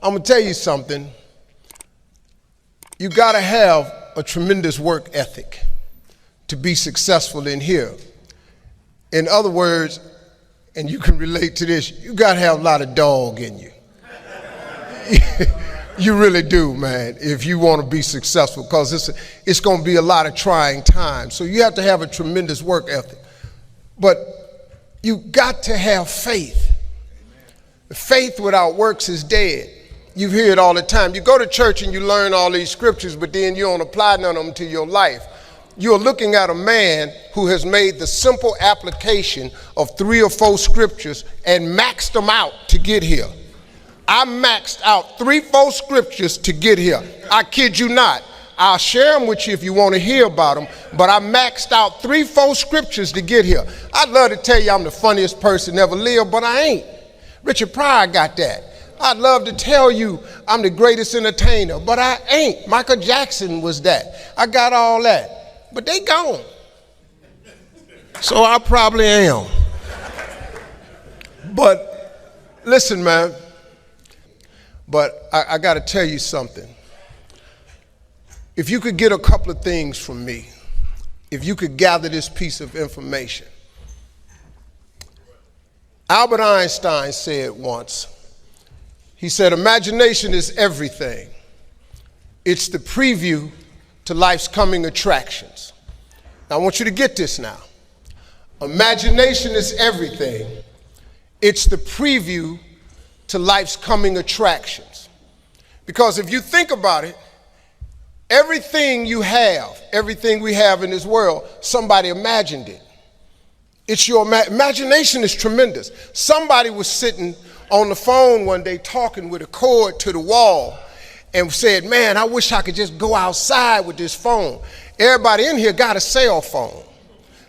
I'm going to tell you something. You got to have a tremendous work ethic to be successful in here. In other words, and you can relate to this, you got to have a lot of dog in you. You really do, man, if you want to be successful, because it's going to be a lot of trying times. So you have to have a tremendous work ethic. But you got to have faith. Faith without works is dead. You hear it all the time. You go to church and you learn all these scriptures, but then you don't apply none of them to your life. You're looking at a man who has made the simple application of 3 or 4 scriptures and maxed them out to get here. I maxed out 3, 4 scriptures to get here. I kid you not. I'll share them with you if you want to hear about them, but I maxed out 3, 4 scriptures to get here. I'd love to tell you I'm the funniest person ever lived, but I ain't. Richard Pryor got that. I'd love to tell you I'm the greatest entertainer, but I ain't. Michael Jackson was that. I got all that, but they gone. So I probably am. But listen, man. But I got to tell you something. If you could get a couple of things from me, if you could gather this piece of information. Albert Einstein said once, he said, imagination is everything. It's the preview to life's coming attractions. Now, I want you to get this now. Imagination is everything. It's the preview to life's coming attractions. Because if you think about it, everything you have, everything we have in this world, somebody imagined it. It's your imagination is tremendous. Somebody was sitting on the phone one day talking with a cord to the wall and said, man, I wish I could just go outside with this phone. Everybody in here got a cell phone.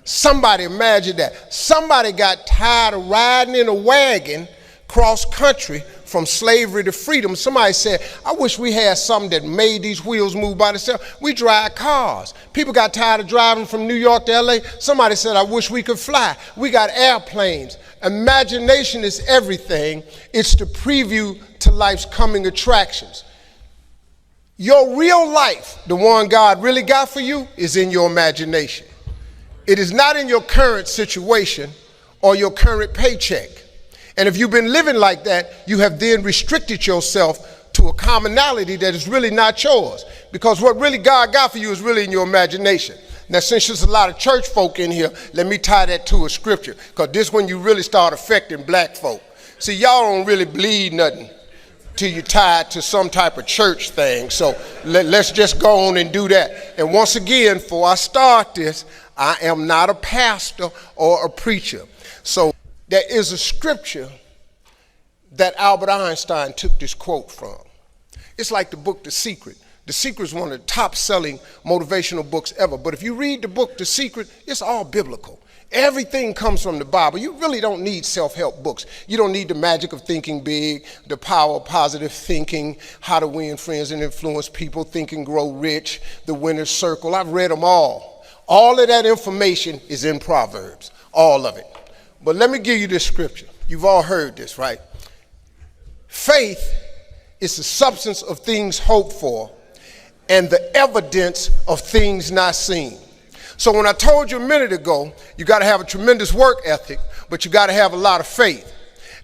Somebody imagined that. Somebody got tired of riding in a wagon cross country from slavery to freedom. Somebody said, I wish we had something that made these wheels move by themselves. We drive cars. People got tired of driving from New York to LA. Somebody said, I wish we could fly. We got airplanes. Imagination is everything. It's the preview to life's coming attractions. Your real life, the one God really got for you, is in your imagination. It is not in your current situation or your current paycheck. And if you've been living like that, you have then restricted yourself to a commonality that is really not yours. Because what really God got for you is really in your imagination. Now, since there's a lot of church folk in here, let me tie that to a scripture. Because this is when you really start affecting black folk. See, y'all don't really believe nothing till you tie it to some type of church thing. So let's just go on and do that. And once again, before I start this, I am not a pastor or a preacher. So there is a scripture that Albert Einstein took this quote from. It's like the book The Secret. The Secret is one of the top-selling motivational books ever. But if you read the book The Secret, it's all biblical. Everything comes from the Bible. You really don't need self-help books. You don't need The Magic of Thinking Big, The Power of Positive Thinking, How to Win Friends and Influence People, Think and Grow Rich, The Winner's Circle. I've read them all. All of that information is in Proverbs, all of it. But let me give you this scripture. You've all heard this, right? Faith is the substance of things hoped for and the evidence of things not seen. So when I told you a minute ago, you got to have a tremendous work ethic, but you got to have a lot of faith.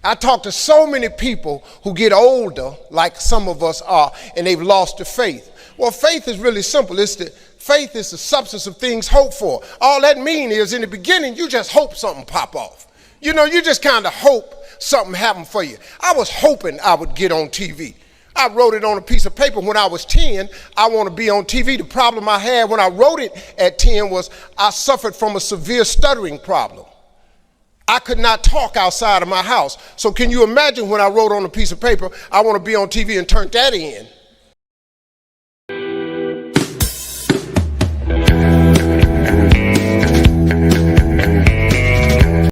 I talk to so many people who get older, like some of us are, and they've lost their faith. Well, faith is really simple. Faith is the substance of things hoped for. All that means is in the beginning, you just hope something pop off. You know, you just kind of hope something happened for you. I was hoping I would get on TV. I wrote it on a piece of paper when I was 10. I want to be on TV. The problem I had when I wrote it at 10 was I suffered from a severe stuttering problem. I could not talk outside of my house. So can you imagine when I wrote on a piece of paper, I want to be on TV and turned that in?